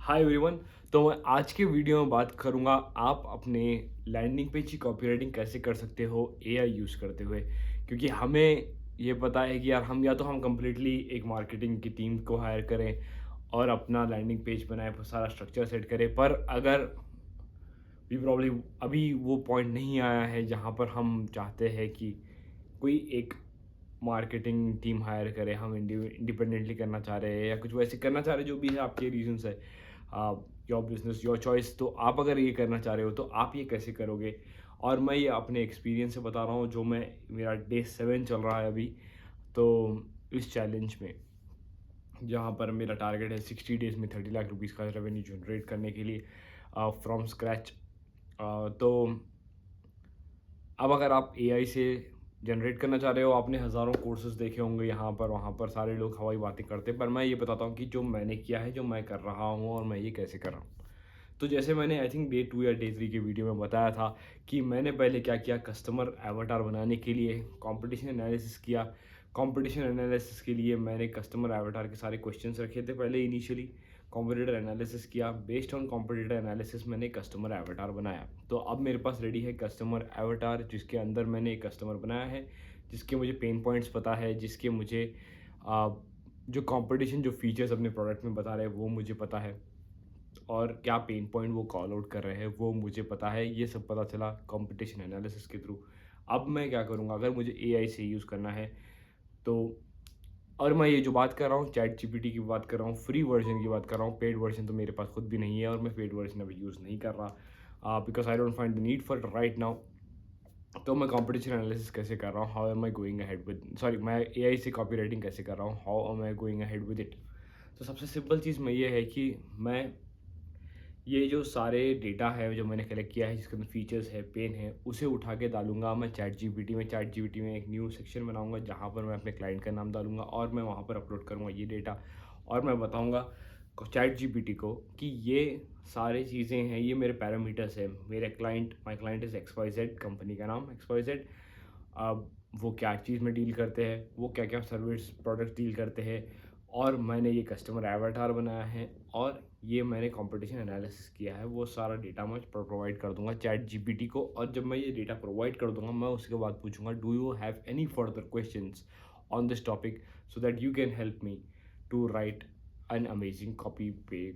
Hi everyone. तो मैं आज के वीडियो में बात करूंगा आप अपने लैंडिंग पेज की कॉपीराइटिंग कैसे कर सकते हो एआई यूज़ करते हुए। क्योंकि हमें ये पता है कि यार हम या तो हम कम्प्लीटली एक मार्केटिंग की टीम को हायर करें और अपना लैंडिंग पेज बनाए, सारा स्ट्रक्चर सेट करें, पर अगर वी प्रॉब्ली अभी वो पॉइंट नहीं आया है जहाँ पर हम चाहते हैं कि कोई एक मार्केटिंग टीम हायर करे, हम इंडिपेंडेंटली करना चाह रहे हैं या कुछ वैसे करना चाह रहे हैं, जो भी है आपके रीजंस है, योर बिजनेस योर चॉइस। तो आप अगर ये करना चाह रहे हो तो आप ये कैसे करोगे, और मैं ये अपने एक्सपीरियंस से बता रहा हूँ, जो मैं मेरा डे 7 चल रहा है अभी। तो इस चैलेंज में जहाँ पर मेरा टारगेट है 60 डेज़ में 30 लाख रुपीज़ का रेवेन्यू जनरेट करने के लिए फ्रॉम स्क्रैच। तो अब अगर आप एआई से जनरेट करना चाह रहे हो, आपने हज़ारों कोर्सेज देखे होंगे यहाँ पर वहाँ पर, सारे लोग हवाई बातें करते हैं, पर मैं ये बताता हूँ कि जो मैंने किया है, जो मैं कर रहा हूँ और मैं ये कैसे कर रहा हूँ। तो जैसे मैंने आई थिंक डे 2 या डे 3 की वीडियो में बताया था कि मैंने पहले क्या किया, कस्टमर एवटार बनाने के लिए कंपटीशन एनालिसिस किया। कंपटीशन एनालिसिस के लिए मैंने कस्टमर एवटार के सारे क्वेश्चंस रखे थे पहले इनिशियली, कॉम्पिटिटर एनालिसिस किया, बेस्ड ऑन कॉम्पिटिटर एनालिसिस मैंने कस्टमर एवटार बनाया। तो अब मेरे पास रेडी है कस्टमर एवटार, जिसके अंदर मैंने एक कस्टमर बनाया है, जिसके मुझे पेन पॉइंट्स पता है, जिसके मुझे आ, जो कंपटीशन जो फीचर्स अपने प्रोडक्ट में बता रहे हैं वो मुझे पता है, और क्या पेन पॉइंट वो कॉल आउट कर रहे हैं वो मुझे पता है। ये सब पता चला कंपटीशन एनालिसिस के थ्रू। अब मैं क्या करूँगा, अगर मुझे एआई से यूज़ करना है तो, और मैं ये जो बात कर रहा हूँ चैट जीपीटी की बात कर रहा हूँ, फ्री वर्जन की बात कर रहा हूँ, पेड वर्जन तो मेरे पास खुद भी नहीं है और मैं पेड वर्जन अभी यूज़ नहीं कर रहा, because I don't find the need for right now. तो मैं कंपटीशन एनालिसिस कैसे कर रहा हूँ, how am I going ahead with, sorry, मैं एआई से कॉपी राइटिंग कैसे कर रहा हूँ, how am I going ahead with it. तो सबसे सिंपल चीज़ में ये है कि मैं ये जो सारे डेटा है जो मैंने कलेक्ट किया है, जिसके अंदर फीचर्स है, पेन है, उसे उठा के डालूंगा मैं चैट जीपीटी में एक न्यू सेक्शन बनाऊंगा जहाँ पर मैं अपने क्लाइंट का नाम डालूंगा और मैं वहाँ पर अपलोड करूँगा ये डेटा। और मैं बताऊँगा चैट जीपीटी को कि ये सारी चीज़ें हैं, ये मेरे पैरामीटर्स है, मेरे client, my client is X Y Z, company का नाम एक्स वाई जेड। अब वो क्या चीज़ में डील करते हैं, वो क्या क्या सर्विस प्रोडक्ट डील करते हैं, और मैंने ये कस्टमर एवाटार बनाया है, और ये मैंने कंपटीशन एनालिसिस किया है। वो सारा डेटा मैं प्रोवाइड कर दूंगा चैट जीपीटी को, और जब मैं ये डेटा प्रोवाइड कर दूंगा मैं उसके बाद पूछूंगा, do you have any further questions on this topic, so that you can help me to write an amazing copy पे,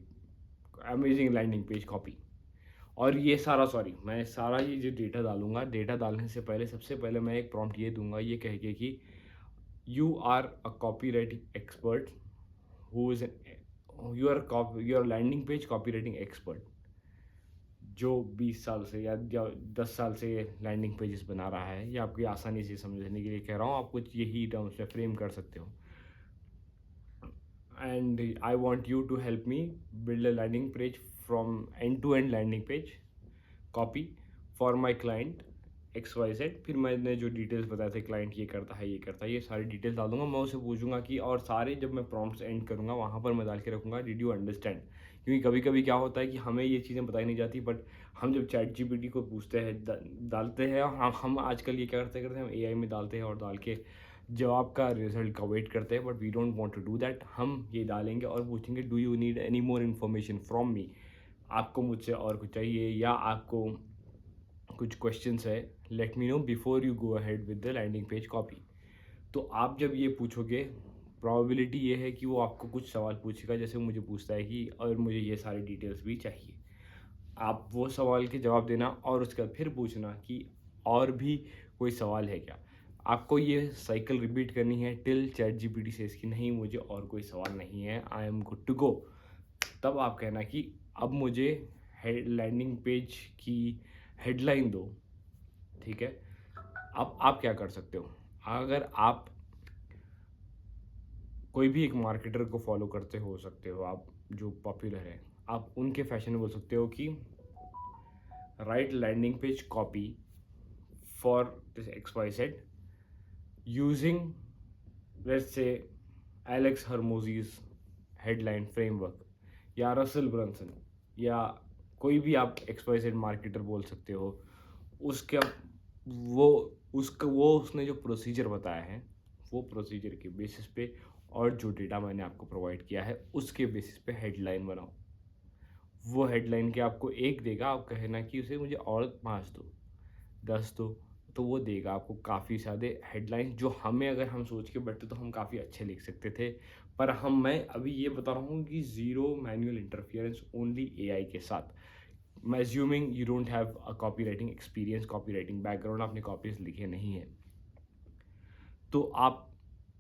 अमेजिंग लैंडिंग पेज कॉपी। और ये सारा, सॉरी, मैं सारा ये जो डेटा डालूंगा, डेटा डालने से पहले सबसे पहले मैं एक प्रॉम्प्ट ये दूंगा, ये कह के कि you are a copy writing expert, who is you are landing page copy writing expert, जो 20 साल से या 10 साल से लैंडिंग पेजेस बना रहा है। ये आपकी आसानी से समझने के लिए कह रहा हूँ, आप कुछ यही टर्म्स में फ्रेम कर सकते हो। And I want you to help me build a landing page from end to end landing page copy for my client X Y Z. फिर मैंने जो डिटेल्स बताए थे, क्लाइंट ये करता है, ये करता है, ये सारी डिटेल्स डाल दूंगा। मैं उसे पूछूंगा कि, और सारे जब मैं प्रॉम्प्ट्स एंड करूंगा वहाँ पर मैं डाल के रखूंगा, डिड यू अंडरस्टैंड। क्योंकि कभी कभी क्या होता है कि हमें ये चीज़ें बताई नहीं जाती, बट हम जब चैट जीपीटी को पूछते हैं, डालते हैं, और हम आजकल ये क्या करते हैं, हम एआई में डालते हैं और डाल के जवाब का रिजल्ट का वेट करते हैं, but we don't want to do that. हम ये डालेंगे और पूछेंगे, do you need any more information from me, आपको मुझसे और कुछ चाहिए, या आपको कुछ क्वेश्चंस है, let me know before you go ahead with the landing page copy. तो आप जब ये पूछोगे, प्रोबेबिलिटी ये है कि वो आपको कुछ सवाल पूछेगा, जैसे वो मुझे पूछता है कि और मुझे ये सारी डिटेल्स भी चाहिए। आप वो सवाल के जवाब देना और उसके बाद फिर पूछना कि और भी कोई सवाल है क्या। आपको ये साइकिल रिपीट करनी है टिल चैट जीपीटी से इसकी नहीं, मुझे और कोई सवाल नहीं है, I am good to go. तब आप कहना कि अब मुझे लैंडिंग पेज की हेडलाइन दो। ठीक है। अब आप क्या कर सकते हो, अगर आप कोई भी एक मार्केटर को फॉलो करते हो सकते हो, आप जो पॉपुलर है, आप उनके फैशन में बोल सकते हो कि write landing page copy for this X Y Z using, let's say, Alex Hormozi's headline framework, या रसल ब्रंसन, या कोई भी आप एक्स वाई जेड मार्केटर बोल सकते हो। उसके वो वो उसने जो प्रोसीजर बताया है, वो प्रोसीजर के बेसिस पे और जो डेटा मैंने आपको प्रोवाइड किया है उसके बेसिस पे हेडलाइन बनाओ। वो हेडलाइन के आपको 1 देगा, आप कहना कि उसे मुझे और 5 दो, 10 दो, तो वो देगा आपको काफ़ी सारे हेडलाइंस जो हमें अगर हम सोच के बैठते तो हम काफ़ी अच्छे लिख सकते थे। पर मैं अभी ये बता रहा हूँ कि zero manual interference only AI के साथ। मैं assuming you don't have a copywriting experience, copywriting background, आपने कॉपीज़ लिखे नहीं हैं। तो आप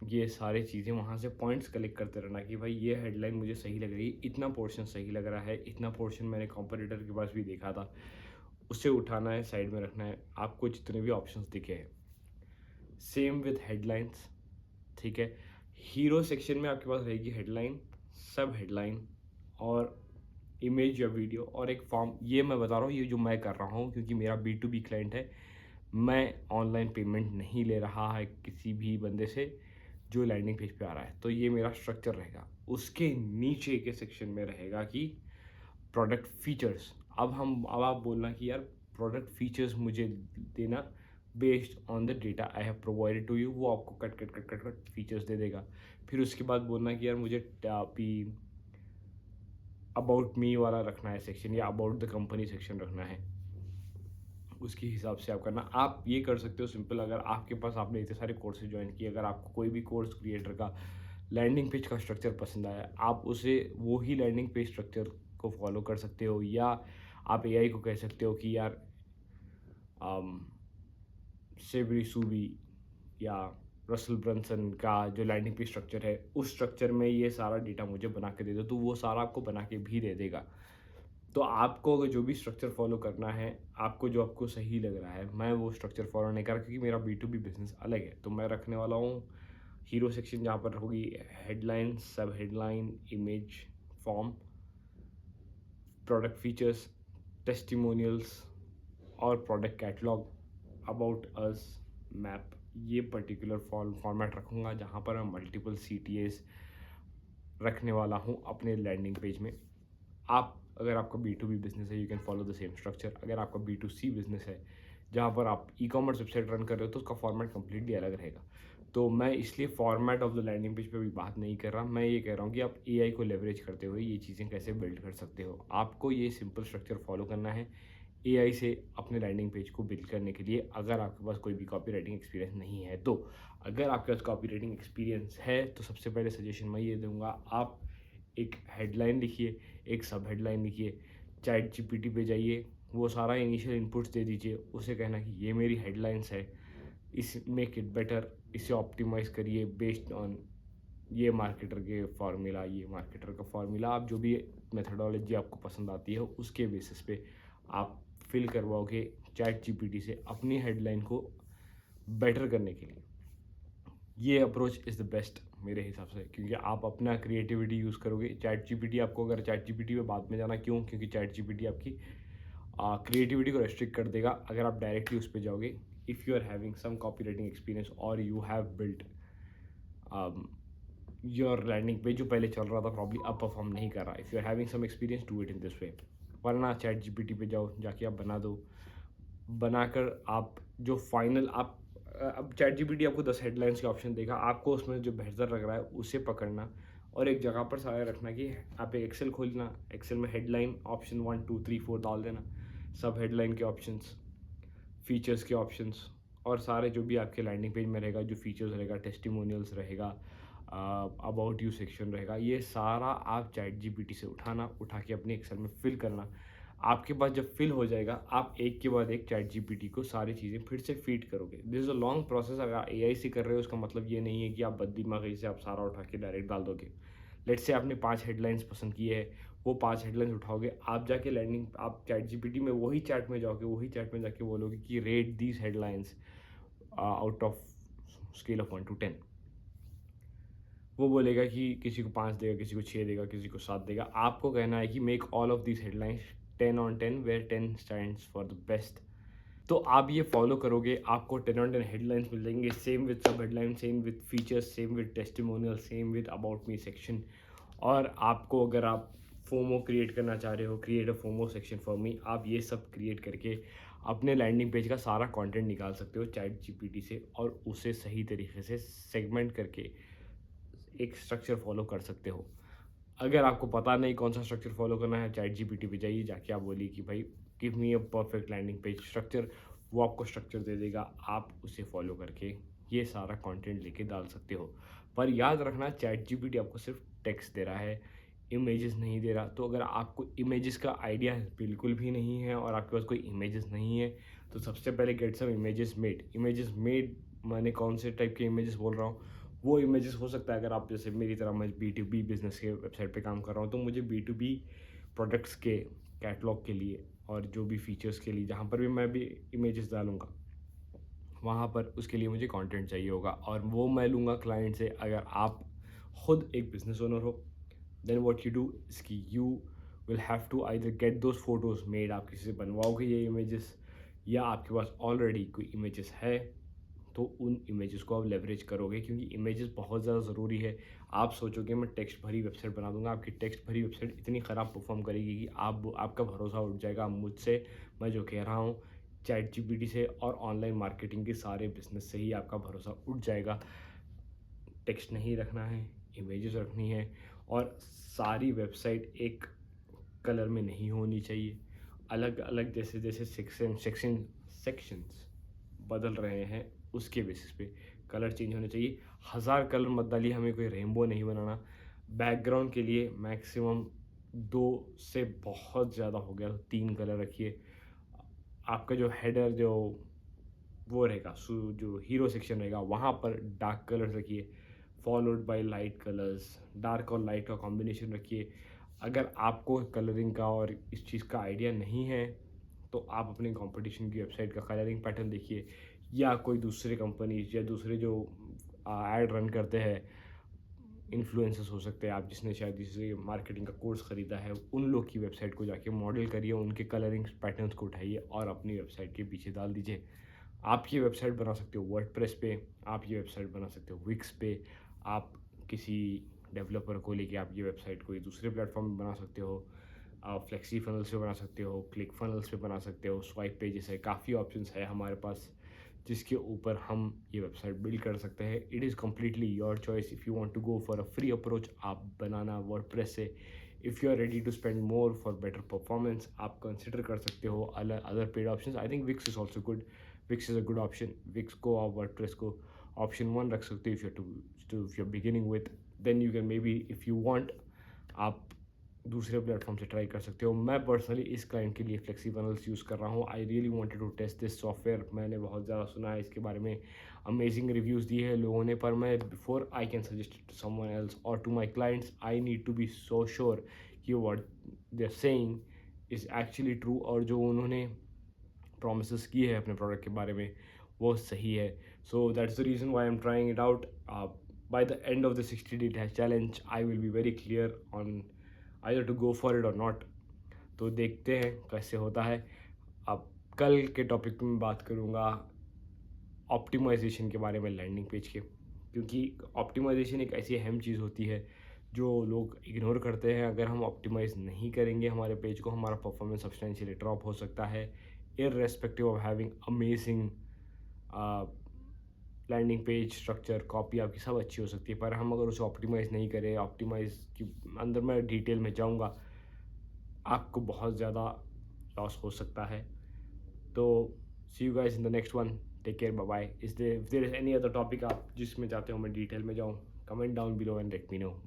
ये सारी चीज़ें वहाँ से पॉइंट्स कलेक्ट करते रहना कि भाई ये हेडलाइन मुझे सही लग रही है, इतना पोर्शन सही लग रहा है, इतना पोर्शन मैंने कॉम्पिटिटर के पास भी देखा था, उसे उठाना है, साइड में रखना है, आपको जितने भी ऑप्शंस दिखे हैं। सेम विद हेडलाइंस, ठीक है। हीरो सेक्शन में आपके पास रहेगी हेडलाइन, सब हेडलाइन और इमेज या वीडियो और एक फॉर्म। ये मैं बता रहा हूँ, ये जो मैं कर रहा हूँ क्योंकि मेरा B2B क्लाइंट है, मैं ऑनलाइन पेमेंट नहीं ले रहा है किसी भी बंदे से जो लैंडिंग पेज पे आ रहा है। तो ये मेरा स्ट्रक्चर रहेगा। उसके नीचे के सेक्शन में रहेगा कि प्रोडक्ट फीचर्स। अब आप बोलना कि यार प्रोडक्ट फीचर्स मुझे देना based on the data I have provided to you. वो आपको cut cut cut cut cut features दे देगा। फिर उसके बाद बोलना कि यार मुझे अबाउट मी वाला रखना है सेक्शन या अबाउट द कंपनी सेक्शन रखना है। उसके हिसाब से आप करना। आप ये कर सकते हो सिंपल, अगर आपके पास आपने इतने सारे कोर्सेज ज्वाइन किए, अगर आपको कोई भी कोर्स क्रिएटर का लैंडिंग पेज का स्ट्रक्चर पसंद आया, आप उसे वो ही लैंडिंग पेज स्ट्रक्चर को फॉलो कर सकते हो। या आप एआई को कह सकते हो कि यार सेबरी सूबी या रसल ब्रंसन का जो लैंडिंग पेज स्ट्रक्चर है, उस स्ट्रक्चर में ये सारा डेटा मुझे बना के दे दो, तो वो सारा आपको बना के भी दे देगा। तो आपको अगर जो भी स्ट्रक्चर फॉलो करना है, आपको जो आपको सही लग रहा है, मैं वो स्ट्रक्चर फॉलो नहीं कर रहा क्योंकि मेरा B2B बिजनेस अलग है। तो मैं रखने वाला हूँ हीरो सेक्शन, जहाँ पर होगी headline, sub headline, image, form, product features, testimonials और product catalogue, about us, map. ये पर्टिकुलर फॉर्मेट रखूँगा जहाँ पर मैं मल्टीपल CTAs रखने वाला हूँ अपने लैंडिंग पेज में। आप अगर आपका B2B बिजनेस है, you can follow the same structure. अगर आपका B2C बिजनेस है जहाँ पर आप ई-कॉमर्स वेबसाइट रन कर रहे हो, तो उसका फॉर्मेट कम्प्लीटली अलग रहेगा। तो मैं इसलिए format of the landing page पे भी बात नहीं कर रहा। मैं ये कह रहा हूँ कि आप एआई को लेवरेज करते हुए ये चीज़ें कैसे बिल्ड कर सकते हो। आपको ये सिंपल स्ट्रक्चर फॉलो करना है एआई से अपने लैंडिंग पेज को बिल्ड करने के लिए, अगर आपके पास कोई भी कॉपी राइटिंग एक्सपीरियंस नहीं है तो। अगर आपके पास कॉपी राइटिंग एक्सपीरियंस है तो सबसे पहले सजेशन मैं ये दूंगा, आप एक हेडलाइन लिखिए, एक सब हेडलाइन लिखिए, चैट जीपीटी पे जाइए, वो सारा इनिशियल इनपुट्स दे दीजिए, उसे कहना कि ये मेरी हेडलाइंस है, इस मेक इट बेटर, इसे ऑप्टिमाइज़ करिए बेस्ड ऑन ये मार्केटर के फार्मूला, ये मार्केटर का फार्मूला। आप जो भी मेथडोलॉजी आपको पसंद आती है उसके बेसिस पे आप फिल करवाओगे चैट जीपीटी से अपनी हेडलाइन को बेटर करने के लिए। ये अप्रोच इज़ द बेस्ट मेरे हिसाब से, क्योंकि आप अपना क्रिएटिविटी यूज़ करोगे। चैट जीपीटी आपको, अगर चैट जीपीटी पे बाद में जाना क्यों, क्योंकि चैट जीपीटी आपकी क्रिएटिविटी को रेस्ट्रिक्ट कर देगा अगर आप डायरेक्टली उस पर जाओगे। If you are having some copy writing experience और you have built your landing page जो पहले चल रहा था प्रॉब्ली अब परफॉर्म नहीं कर रहा, if you are having some experience do it in this way. वरना चैट जीपीटी पे जाओ, जाके आप बना दो, बनाकर आप जो फाइनल आप अब चैट जीपीटी आपको 10 हेडलाइंस के ऑप्शन देगा, आपको उसमें जो बेहतर लग रहा है उसे पकड़ना और एक जगह पर सारा रखना कि आप एक एक्सेल खोलना, एक्सेल में हेडलाइन ऑप्शन 1 2 3 4 डाल देना, सब हेडलाइन के ऑप्शंस, फीचर्स के ऑप्शंस और सारे जो भी आपके लैंडिंग पेज में रहेगा, जो फीचर्स रहेगा, टेस्टिमोनियल्स रहेगा, अबाउट यू सेक्शन रहेगा, ये सारा आप चैट जीपीटी से उठा के अपने एक्सेल में फिल करना। आपके पास जब फिल हो जाएगा, आप एक के बाद एक चैट जीपीटी को सारी चीज़ें फिर से फीड करोगे। This is a long process. अगर एआई से कर रहे हो उसका मतलब ये नहीं है कि आप बददिमागी से आप सारा उठा के डायरेक्ट डाल दोगे। लेट्स से आपने 5 हेडलाइंस पसंद की है, वो 5 हेडलाइंस उठाओगे, आप जाके लैंडिंग आप चैट जीपीटी में वही चैट में जाओगे, वही चैट में जाके बोलोगे कि rate these headlines out of scale of 1 to 10। वो बोलेगा कि किसी को 5 देगा, किसी को 6 देगा, किसी को 7 देगा। आपको कहना है कि make all of these headlines 10 on 10 where 10 stands for the best. तो आप ये फॉलो करोगे, आपको 10 ऑन 10 हेडलाइंस मिल जाएंगे, सेम विद सब headline, same with features, same with testimonial, same with about me section. और आपको अगर आप फोमो क्रिएट करना चाह रहे हो, create a FOMO section for me, आप ये सब क्रिएट करके अपने लैंडिंग पेज का सारा कंटेंट निकाल सकते हो चैट जीपीटी से और उसे सही तरीके से सेगमेंट करके एक स्ट्रक्चर फॉलो कर सकते हो। अगर आपको पता नहीं कौन सा स्ट्रक्चर फॉलो करना है, चैट जीपीटी पे जाइए, जाके आप बोलिए कि भाई give me a perfect landing page structure, वो आपको स्ट्रक्चर दे देगा। आप उसे फॉलो करके ये सारा कंटेंट लेके डाल सकते हो। पर याद रखना, चैट जीपीटी आपको सिर्फ टेक्स्ट दे रहा है, इमेजेस नहीं दे रहा। तो अगर आपको इमेजेस का आइडिया बिल्कुल भी नहीं है और आपके पास कोई इमेजेस नहीं है, तो सबसे पहले get some images made. Images made मैंने कौन से टाइप के इमेजेस बोल रहा हूँ, वो इमेजेस हो सकता है अगर आप जैसे मेरी तरह मैं B2B बिजनेस के वेबसाइट पे काम कर रहा हूँ, तो मुझे B2B प्रोडक्ट्स के कैटलॉग के लिए और जो भी फीचर्स के लिए जहाँ पर भी मैं भी इमेजेस डालूँगा, वहाँ पर उसके लिए मुझे कंटेंट चाहिए होगा और वो मैं लूँगा क्लाइंट से। अगर आप खुद एक बिजनेस ओनर हो, then what you do is कि you will have to either get those photos made. आप किसी से बनवाओगे ये इमेजेस, या आपके पास ऑलरेडी कोई इमेजेस है तो उन इमेजेस को आप लेवरेज करोगे, क्योंकि इमेजेस बहुत ज़्यादा ज़रूरी है। आप सोचोगे मैं टेक्स्ट भरी वेबसाइट बना दूंगा, आपकी टेक्स्ट भरी वेबसाइट इतनी ख़राब परफॉर्म करेगी कि आपका भरोसा उठ जाएगा मुझसे। मैं जो कह रहा हूँ, चैट जीपीटी से और ऑनलाइन मार्केटिंग के सारे बिजनेस से ही आपका भरोसा उठ जाएगा। टेक्स्ट नहीं रखना है, इमेजेस रखनी है, और सारी वेबसाइट एक कलर में नहीं होनी चाहिए। अलग अलग जैसे जैसे सेक्शंस बदल रहे हैं उसके बेसिस पे कलर चेंज होने चाहिए। हज़ार कलर मत डालिए, हमें कोई रेनबो नहीं बनाना। बैकग्राउंड के लिए मैक्सिमम 2 से बहुत ज़्यादा हो गया तो 3 कलर रखिए। आपका जो हेडर जो वो रहेगा जो हीरो सेक्शन रहेगा वहाँ पर डार्क कलर्स रखिए, followed by light colours. Dark और लाइट का कॉम्बिनेशन रखिए। अगर आपको कलरिंग का और इस चीज़ का आइडिया नहीं है, तो आप अपने कंपटीशन की वेबसाइट का कलरिंग पैटर्न देखिए, या कोई दूसरे कंपनीज या दूसरे जो ऐड रन करते हैं, इन्फ्लुएंसर्स हो सकते हैं, आप जिसने शायद जिससे मार्केटिंग का कोर्स ख़रीदा है, उन लोग की वेबसाइट को जाके मॉडल करिए, उनके कलरिंग पैटर्न्स को उठाइए और अपनी वेबसाइट के पीछे डाल दीजिए। आप ये वेबसाइट बना सकते हो वर्डप्रेस पे, आप ये वेबसाइट बना सकते हो विक्स पे, आप किसी डेवलपर को लेके आप ये वेबसाइट कोई दूसरे प्लेटफॉर्म पे बना सकते हो। आप फ्लेक्सी फनल्स पे बना सकते हो, क्लिक फनल्स पे बना सकते हो, स्वाइप पेजेस है, काफ़ी ऑप्शंस है हमारे पास जिसके ऊपर हम ये वेबसाइट बिल्ड कर सकते हैं। It is completely your choice. If you want to go for a free approach, आप बनाना वर्डप्रेस से। If you are ready to spend more for better performance, आप कंसिडर कर सकते हो other paid options. I think Wix is also good. Wix is a good option. Wix को आप WordPress को ऑप्शन 1 रख सकते हो if you are beginning with. Then you can may be if you want, आप दूसरे प्लेटफॉर्म से try कर सकते हो। मैं पर्सनली इस क्लाइंट के लिए फ्लेक्सीबनल्स यूज़ कर रहा हूँ। I really wanted to test this software. मैंने बहुत ज़्यादा सुना है इसके बारे में, अमेजिंग रिव्यूज़ दिए हैं लोगों ने, पर मैं before I can suggest to someone else और to my clients, I need to be so sure कि what they are saying is actually true, और जो उन्होंने प्रोमिस किए हैं अपने प्रोडक्ट के बारे में वो सही है। So that's the reason why I am trying it out. By the end of the 60 day challenge I will be very clear on either to go for it और नॉट। तो देखते हैं कैसे होता है। अब कल के टॉपिक में बात करूँगा ऑप्टिमाइजेशन के बारे में लैंडिंग पेज के, क्योंकि ऑप्टिमाइजेशन एक ऐसी अहम चीज़ होती है जो लोग इग्नोर करते हैं। अगर हम ऑप्टिमाइज़ नहीं करेंगे हमारे पेज को, हमारा परफॉर्मेंस सब्सटेंशियली ड्रॉप हो सकता है, irrespective of having amazing landing page structure, copy आपकी सब अच्छी हो सकती है, पर हम अगर उसे ऑप्टिमाइज़ नहीं करें, ऑप्टिमाइज़ की अंदर मैं डिटेल में जाऊँगा, आपको बहुत ज़्यादा लॉस हो सकता है। तो see you guys in the next one, take care, bye bye. If there is any other topic आप जिसमें चाहते हो मैं डिटेल में जाऊँ, comment down below and let me know. Bye.